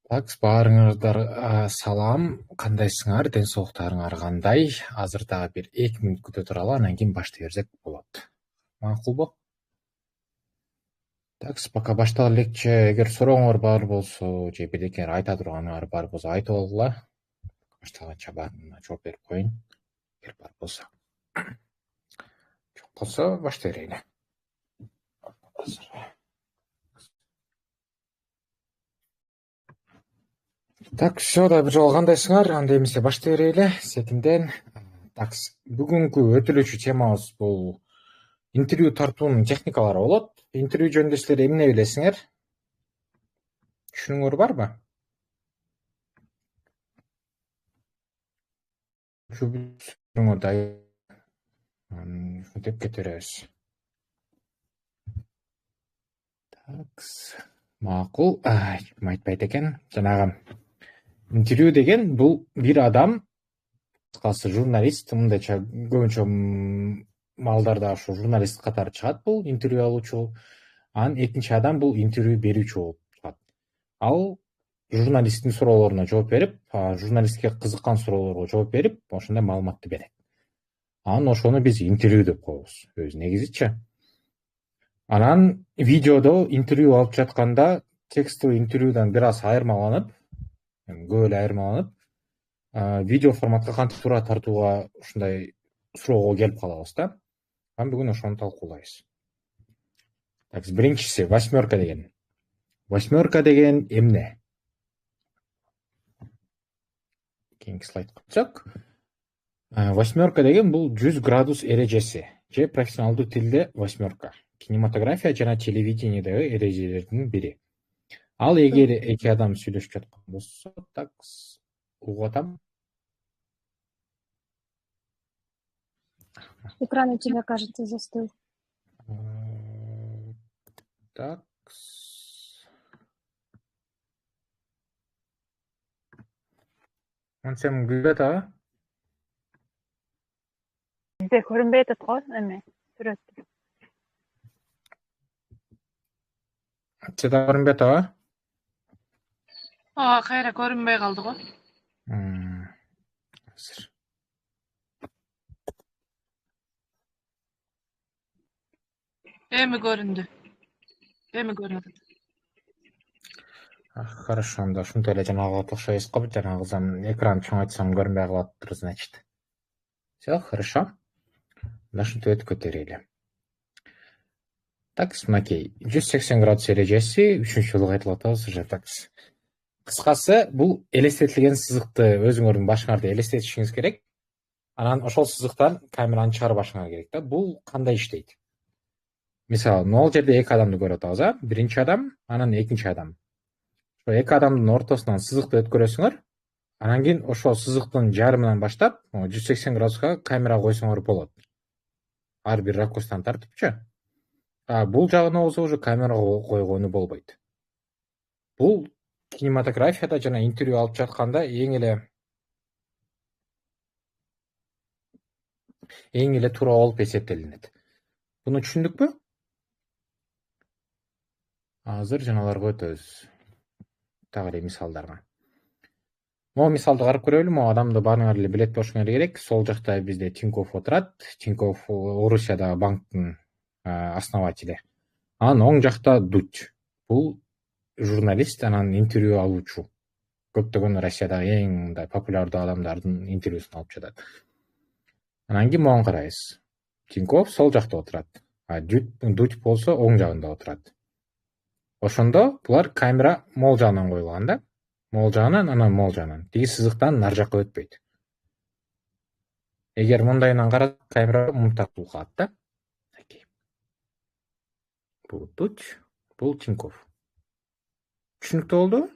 Так, баарыңардарга салам. Кандайсыңар? Ден соолуктарыңар кандай? Азыр дагы бир 2 мүнөт күтө туралы, анан кийин баштай берсек болот. Макулбу? Так, пока баштала элекчи, эгер сурооңор бар болсо же бирдекелер айта турганыңар бар болсо айтып алгыла. Башталганча баарына жооп берип коеюн. Эгер бар болсо. Жок болсо баштай берейин. Так, все да бир жолу кандайсыңар? Анда эмесе баштай берели. Сетимден. Так, бүгүнкү өтүлүүчү темабыз бул интервью тартуунун техникалары болот. Интервью жөнүндө силер эмне билесиңер? Түшүнүңөр барбы? Түшүнүңөр деп кете беребиз. Так, макул. Ким айтпайт экен? Жанагы интервью деген бул бир адам, кыскасы журналист, мындайча көбүнчө малдарда ошо журналист катары чыгат бул интервью алуучу. Анан экинчи адам бул интервью берүүчү болуп чыгат. Ал журналисттин суроолоруна жооп берип, журналистке кызыккан суроолорго жооп берип, ошондой маалыматты берет. Анан ошону биз интервью деп коебуз. Өзү негизичи. Анан видеодо интервью алып жатканда текстовый интервьюдан бир аз айырмаланып, көп эле айырмаланып, видео форматка кантип туура тартууга ушундай суроого келип калабыз да. Анан бүгүн ошону талкуулайбыз. Так, биринчиси восьмерка деген. Восьмерка деген эмне? Кийинки слайдка өтсөк. Восьмерка деген бул 100 градус эрежеси же профессионалдуу тилде восьмерка. Кинематография жана телевидениедеги эрежелердин бири. Ал эгер эки адам сүйлөшүп жаткан болсо, так, угуп атам. Экран у тебя, кажется, застыл. Так. Сен күлүп атабы? Бизде көрүнбөй атат го эме сүрөттө. Сен көрүнбөй атабы? Кайра көрүнбөй калды го. Азыр. Эми көрүндү. Эми көрүнөт. Хорошо, анда ушинтип эле жанагыга окшойбуз го. Жанагы экран чоңойтсам көрүнбөй калаптыр, значит. Все, хорошо. Мына ушинтип өтүп кетелели. Так, мынакей 180 градус эрежеси 3-үнчү жолу кайталап атабыз уже. Так. Кыскасы бул элестетилген сызыкты өзүңөрдүн башыңарда элестетишиңиз керек. Анан ошол сызыктан камераны чыгарып алышыңар керек да. Бул кандай иштейт? Мисалы, могул жерде эки адамды көрүп атабыз, биринчи адам, анан экинчи адам. Ошо эки адамдын ортосунан сызыкты өткөрөсүңөр. Анан кийин ошол сызыктын жарымынан баштап 180 градуска камера койсоңор болот. Ар бир ракурстан тартыпчы. Бул жагына болсо уже камера койгону болбойт. Бул кинематографияда жана интервью алып жатканда эң эле туура болуп эсептелинет. Буну түшүндүкпү? Азыр жаналарга өтөбүз. Дагы эле мисалдарга. Могу мисалды карап көрөлү. Могу адамды баарыңар эле билет болушуңар керек. Сол жакта бизде Тинькофф отурат. Тинькофф Орусиядагы банктын основатели. Анан оң жакта Дудь. Бул журналист, анан интервью алуучу. Көптөгөн Россиядагы эң мындай популярдуу адамдардын интервьюсун алып жатат. Анан кийин могу карайбыз. Тинькофф сол жакта отурат. Дудь болсо оң жагында отурат. Ошондо булар камера могул жагынан коюлган да. Могул жагынан, анан могул жагынан. Тиги сызыктан нар жакка өтпөйт. Эгер мындайынан карасак, камера мынтип калат да. Бул Дудь, бул Тинькофф. Түшүнүктүү болду?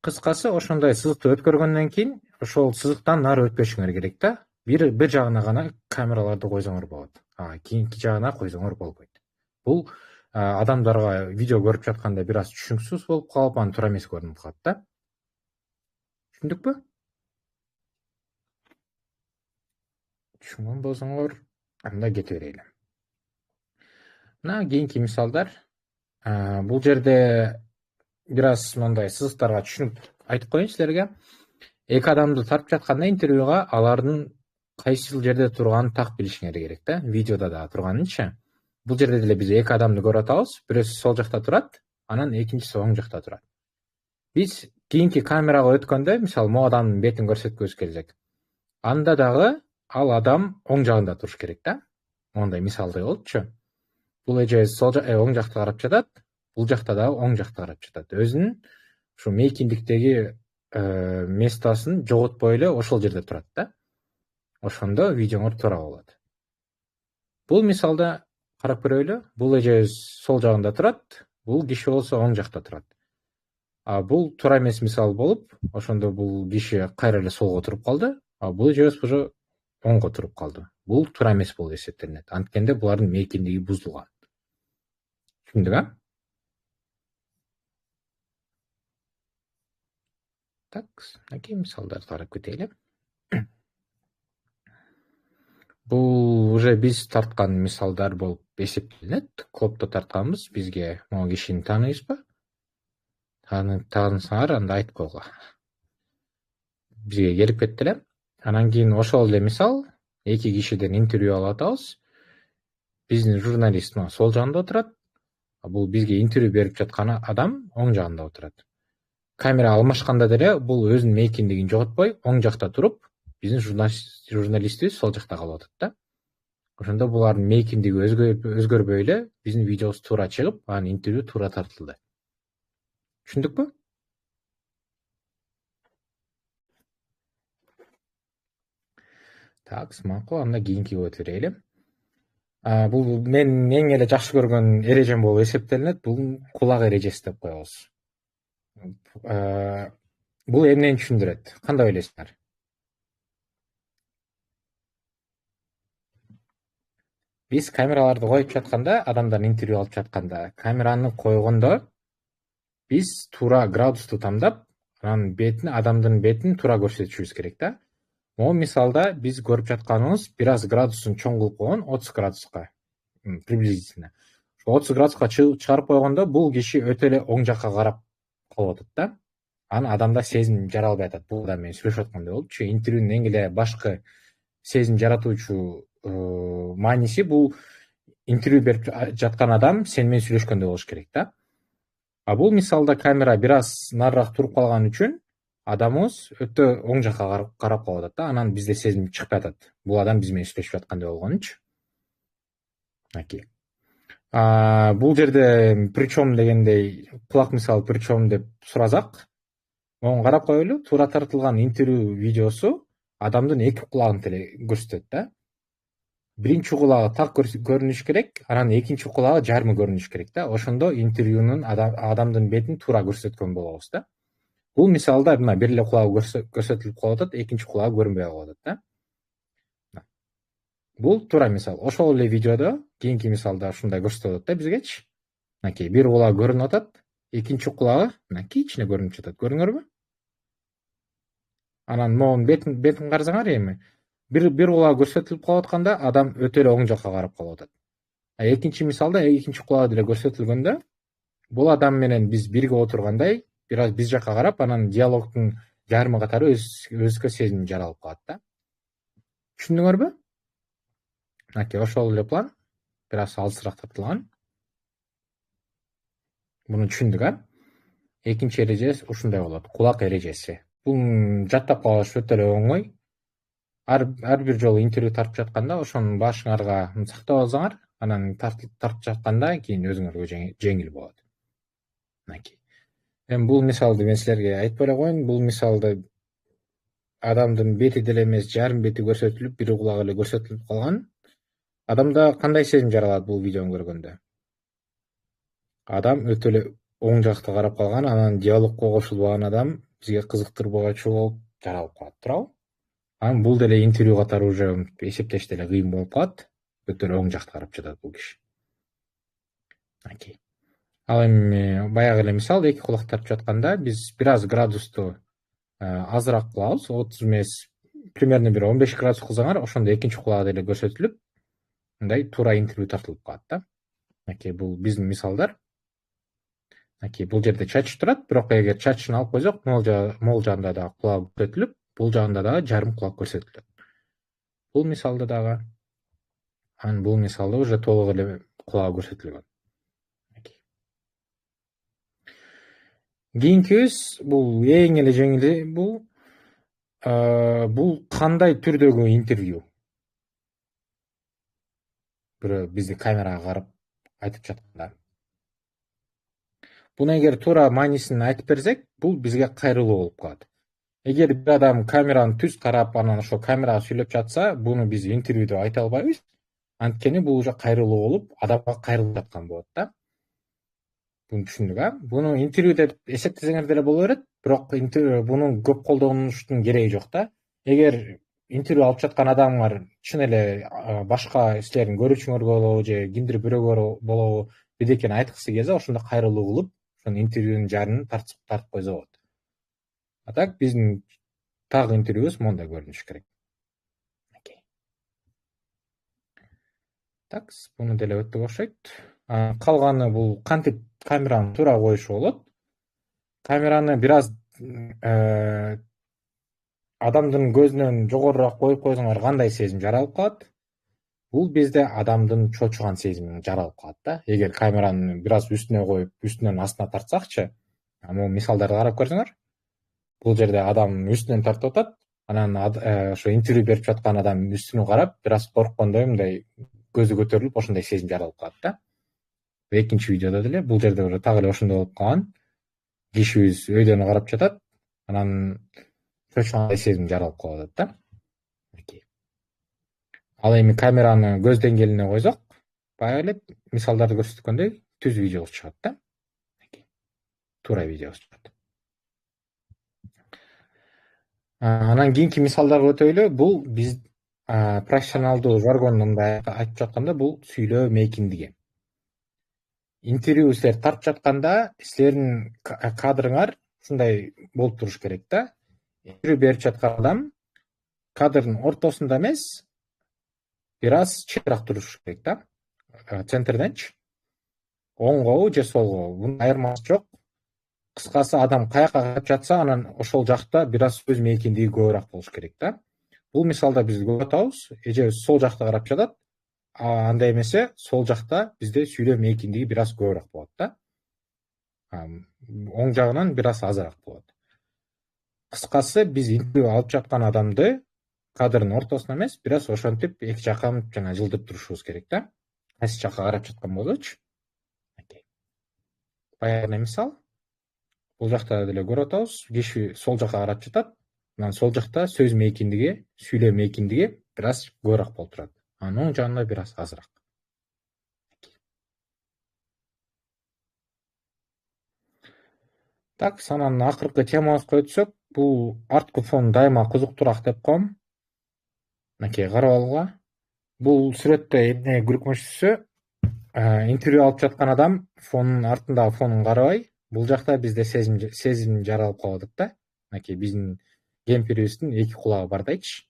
Кыскасы ошондой сызыкты өткөргөндөн кийин ошол сызыктан нары өтпөшүңөр керек да. Бир жагына гана камераларды койсоңор болот. Кийинки жагына койсоңор болбойт. Бул адамдарга видео көрүп жатканда бир аз түшүнүксүз болуп калып, анан туура эмес көрүнүп калат да. Түшүндүкпү? Түшүнгөн болсоңор, анда кете берели. Мына кийинки мисалдар. Бул жерде бир аз мындай сызыктарга түшүнүп айтып коеюн силерге. Эки адамды тартып жатканда интервьюга алардын кайсыл жерде турганын так билишиңер керек да. Видеода да турганынчы. Бул жерде деле биз эки адамды көрүп атабыз. Бирөөсү сол жакта турат, анан экинчиси оң жакта турат. Биз кийинки камерага өткөндө, мисалы, могу адамдын бетин көрсөткүбүз келсек, анда дагы ал адам оң жагында туруш керек да. Мондай мисалды болчу. Бул эжебиз оң жакта карап жатат, бул жакта дагы оң жакта карап жатат. Өзүнүн ушу мейкиндиктеги местосын жоготпой эле ошол жерде турат да. Ошондо видеоңор туура болот. Бул мисалда карап көрөлү. Бул эжебиз сол жагында турат, бул киши болсо оң жакта турат. Бул туура эмес мисал болуп, ошондо бул киши кайра эле солго туруп калды, бул эжебиз уже оңго туруп калды. Бул туура эмес болуп эсептелинет. Анткенде булардын мейкиндиги бузулган. Түшүндүк, Так, мынакей мисалдарды карап кетели. Бул уже биз тарткан мисалдар болуп эсептелинет. Клопто тартканбыз. Бизге могу кишини тааныйсызбы? Таанысаңар, анда айтып койгула. Бизге келип кетти эле. Анан кийин ошол эле мисал, эки кишиден интервью алып атабыз. Биздин журналист сол жагында отурат. Бул бизге интервью берип жаткан адам оң жагында отурат. Камера алмашканда деле бул өзүнүн мейкиндигин жоготпой, оң жакта туруп, биздин журналистибиз сол жакта калып атат да. Ошондо булардын мейкиндиги өзгөрбөй эле биздин видеобуз туура чыгып, анан интервью туура тартылды. Түшүндүкпү? Так, макул, анда кийинкиге өтө берели. Бул менин эң эле жакшы көргөн эрежем болуп эсептелинет. Бул кулак эрежеси деп коебуз. Бул эмнени түшүндүрөт? Кандай ойлойсуңар? Биз камераларды коюп жатканда, адамдан интервью алып жатканда, камераны койгондо биз туура градусту тандап, анан адамдын бетин туура көрсөтүшүбүз керек да. Могу мисалда биз көрүп жатканыбыз бир аз градусун чоң кылып койгон, 30 градуска приблизительно. 30 градуска чыгарып койгондо бул киши өтө эле оң жакка карап калып атат да. Анан адамда сезим жаралбай атат. Бул адам менен сүйлөшүп аткандай болупчу. Интервьюнун эң эле башкы сезим жаратуучу мааниси бул интервью берип жаткан адам сен менен сүйлөшкөндөй болуш керек да. Бул мисалда камера бир аз нарыраак туруп калган үчүн адамыбыз өтө оң жакка карап калып атат да. Анан бизде сезим чыкпай атат. Бул адам биз менен сүйлөшүп аткандай болгонучу. Бул жерде причем дегендей, кулак мисалы причем деп суразак, могу карап коелу. Туура тартылган интервью видеосу адамдын эки кулагын деле көрсөтөт да. Биринчи кулагы так көрүнүш керек, анан экинчи кулагы жарымы көрүнүш керек да. Ошондо интервьюнун адамдын бетин туура көрсөткөн болобуз да. Бул мисалда мына бир эле кулагы көрсөтүлүп калып атат, экинчи кулагы көрүнбөй калып атат да. Бул туура мисал. Ошол эле видеодо кийинки мисалда ушундай көрсөтүп атат да бизгечи. Мынакей бир кулагы көрүнүп атат, экинчи кулагы мынакей ичине көрүнүп жатат. Көрдүңөрбү? Анан могу бетин карасаңар эми. Бир кулагы көрсөтүлүп калып атканда адам өтө эле оң жакка карап калып атат. Экинчи мисалда экинчи кулагы деле көрсөтүлгөндө бул адам менен биз бирге отургандай, бир аз биз жакка карап, анан диалогдун жарымы катары өзгө сезим жаралып калат да. Түшүндүңөрбү? Мынакей ошол эле план, бир аз алысыраак тартылган. Муну түшүндүк, Экинчи эреже ушундай болот, кулак эрежеси. Бул жаттап калыш өтө эле оңой. Ар бир жолу интервью тартып жатканда ошонун башыңарга сактап алсаңар, анан тартып жатканда кийин өзүңөргө жеңил болот. Мынакей. Эми бул мисалды мен силерге айтпай эле коеюн. Бул мисалды адамдын бети деле эмес, жарым бети көрсөтүлүп, бир кулагы эле көрсөтүлүп калган. Адамда кандай сезим жаралат бул видеону көргөндө? Адам өтө эле оң жакта карап калган, анан диалогко кошулбаган адам бизге кызыктырбагычу болуп жаралып калат, туурабы? Анан бул деле интервью катары уже эсептеш деле кыйын болуп калат. Өтө эле оң жакта карап жатат бул киши. Окей. Ал эми баягы эле мисал, эки кулак тартып жатканда биз бир аз градусту азыраак кылабыз, 30 эмес, примерно бир 15 градус кылсаңар, ошондо экинчи кулагы деле көрсөтүлүп, мындай туура интервью тартылып калат да. Окей, бул биздин мисалдар. Бул жерде чач турат, бирок эгер чачын алып койсок, могул жагында дагы кулак көрсөтүлүп, бул жагында дагы жарым кулак көрсөтүлөт. Бул мисалда дагы, анан бул мисалда уже толук эле кулагы көрсөтүлгөн. Кийинкибиз бул эң эле жеңили, бул кандай түрдөгү интервью? Бирөө бизди камерага карап айтып жатканда. Буну эгер туура маанисин айтып берсек, бул бизге кайрылуу болуп калат. Эгер бир адам камераны түз карап, анан ошо камерага сүйлөп жатса, буну биз интервью деп айта албайбыз. Анткени бул уже кайрылуу болуп, адамга кайрылып жаткан болот да. Буну түшүндүк, Буну интервью деп эсептесеңер деле боло берет, бирок буну көп колдонуштун кереги жок да. Эгер интервью алып жаткан адамдар чын эле башка силердин көрүүчүңөр болобу же кимдир бирөөгө болобу бирдекени айткысы келсе, ошондо кайрылуу кылып, ошонун интервьюнун жарынын тартып койсо болот. А так биздин так интервьюбуз мондай көрүнүш керек. Так, буну деле өттүк окшойт. Калганы бул кантип камераны туура коюшу болот. Камераны бир аз адамдын көзүнөн жогорураак коюп койсоңор кандай сезим жаралып калат? Бул бизде адамдын чочуган сезими жаралып калат да. Эгер камераны бир аз үстүнө коюп, үстүнөн астына тартсакчы, могу мисалдарды карап көрсөңөр, бул жерде адам үстүнөн тартып атат, анан ошо интервью берип жаткан адам үстүнө карап, бир аз корккондой, мындай көзү көтөрүлүп, ошондой сезим жаралып калат да. Экинчи видеодо деле бул жерде уже так эле ошондой болуп калган. Кишибиз өйдөн карап жатат, анан чочугандай сезим жаралып калып атат да. Ал эми камераны көз деңгээлине койсок, баягы эле мисалдарды көрсөткөндөй түз видео чыгат да. Туура видео чыгат. Анан кийинки мисалдарга өтөйлү. Бул биз профессионалдуу жаргонунда айтып жатканда, бул сүйлөө мейкиндиги. Интервью силер тартып жатканда, силердин кадрыңар ушундай болуп туруш керек да. Интервью берип жаткан адам кадрдын ортосунда эмес, бир аз четирээк туруш керек да. Центрденчи. Оңгобу же солгобу, бунун айырмасы жок. Кыскасы, адам каяка карап жатса, анан ошол жакта бир аз сөз мейкиндиги көбүрөөк болуш керек да. Бул мисалда биз көрүп атабыз, эжебиз сол жакта карап жатат, андай эмесе, сол жакта бизде сүйлөө мейкиндиги бир аз көбүрөөк болот да. Оң жагынан бир аз азыраак болот. Кыскасы, биз интервью алып жаткан адамды кадрдын ортосуна эмес, бир аз ошентип эки жакка жана жылдырып турушубуз керек да. Кайсы жакка карап жаткан болсочу. Баягы мисал. Бул жакта деле көрүп атабыз, киши сол жакка карап жатат, анан сол жакта сөз мейкиндиги, сүйлөө мейкиндиги бир аз көбүрөөк болуп турат. Анын оң жагында бир аз азыраак. Так, анан акыркы темабызга өтсөк, бул арткы фон дайыма кызыктуураак деп коем. Карап алууга. Бул сүрөттө эмне күркмүшсү, интервью алып жаткан адам фонун артындагы фонун карабай, бул жакта бизде сезим жаралып калып атат да. Биздин кемпирибиздин эки кулагы бардайчы.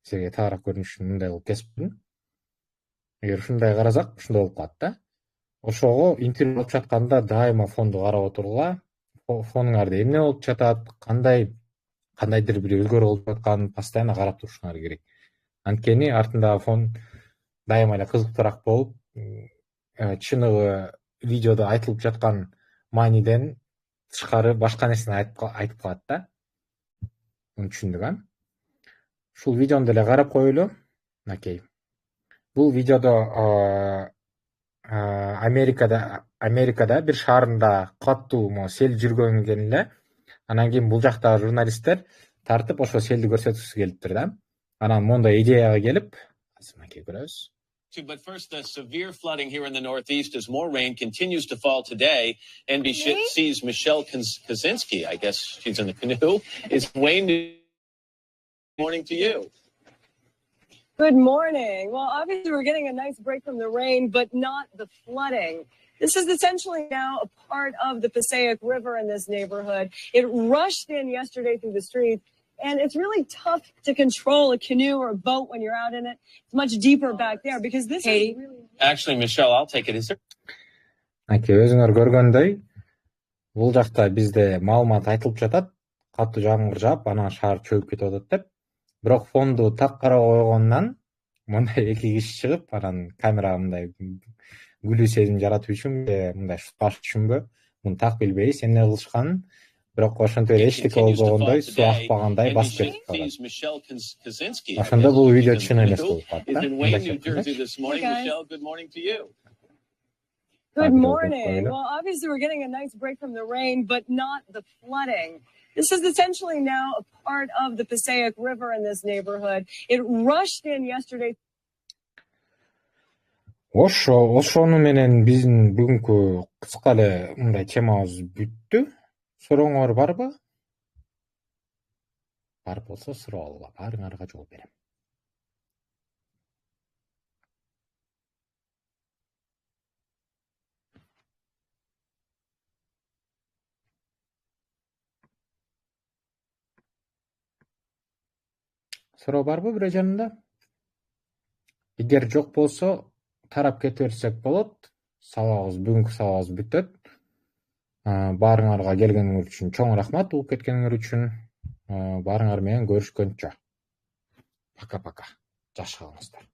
Силерге тагыраак көрүнүшүн мындай кылып кесип койдум. Эгер ушундай карасак, ушундай болуп калат да. Ошого интервью алып жатканда дайыма фонду карап отурууга, фонуңарда эмне болуп жатат, кандайдыр бир өзгөрүү болуп жатканын постоянно карап турушуңар керек. Анткени артындагы фон дайыма эле кызыктуураак болуп, чыныгы видеодо айтылып жаткан мааниден тышкары башка нерсени айтып калат да. Муну түшүндүк, Ушул видеону деле карап коелу. Бул видеодо Америкада бир шаарында каттуу сел жүргөн эле. Анан кийин бул жактагы журналисттер тартып ошо селди көрсөткүсү келиптир да. Анан мондай идеяга келип, көрөбүз. But first, the severe flooding here in the Northeast as more rain continues to fall today. NBC's Michelle Kaczynski, I guess she's in the canoe, is Wayne. Good morning to you. Good morning. Well, obviously we're getting a nice break from the rain, but not the flooding. This is essentially now a part of the Passaic River in this neighborhood. It rushed in yesterday through the streets. And it's really tough to control a canoe or a boat when you're out in it. It's much deeper back there because this is really... Actually, Michelle, I'll take it. Is there... Аке, өзүңөр көргөндөй, бул жакта бизде маалымат айтылып жатат, катуу жамгыр жаап, анан шаар чөгүп кетип атат деп. Бирок фонду так карап койгондон мындай эки киши чыгып, анан камерага мындай күлүү сезим жаратуу үчүн мындай шутпаш үчүнбү, муну так билбейбиз эмне кылышканын. Бирок ошентип эле эчтеке болбогондой, суу акпагандай басып кетип калат. Ошондо бул видео чын эмес болуп калат да. Good Good morning. morning. Well, obviously, we're getting a nice break from the rain, but not the flooding. This is essentially now a part of the Passaic River in this neighborhood. It rushed in yesterday. Ошону менен биздин бүгүнкү кыска эле мындай темабыз бүттү. Сурооңор барбы? Бар болсо суроо алгыла, баарыңарга жооп берем. Суроо барбы бирөө жанында? Эгер жок болсо, тарап кете берсек болот. Бүгүнкү сабагыбыз бүтөт. Баарыңарга келгениңер үчүн чоң рахмат, угуп кеткениңер үчүн. Баарыңар менен көрүшкөнчө. Пока-пока. Жакшы калыңыздар.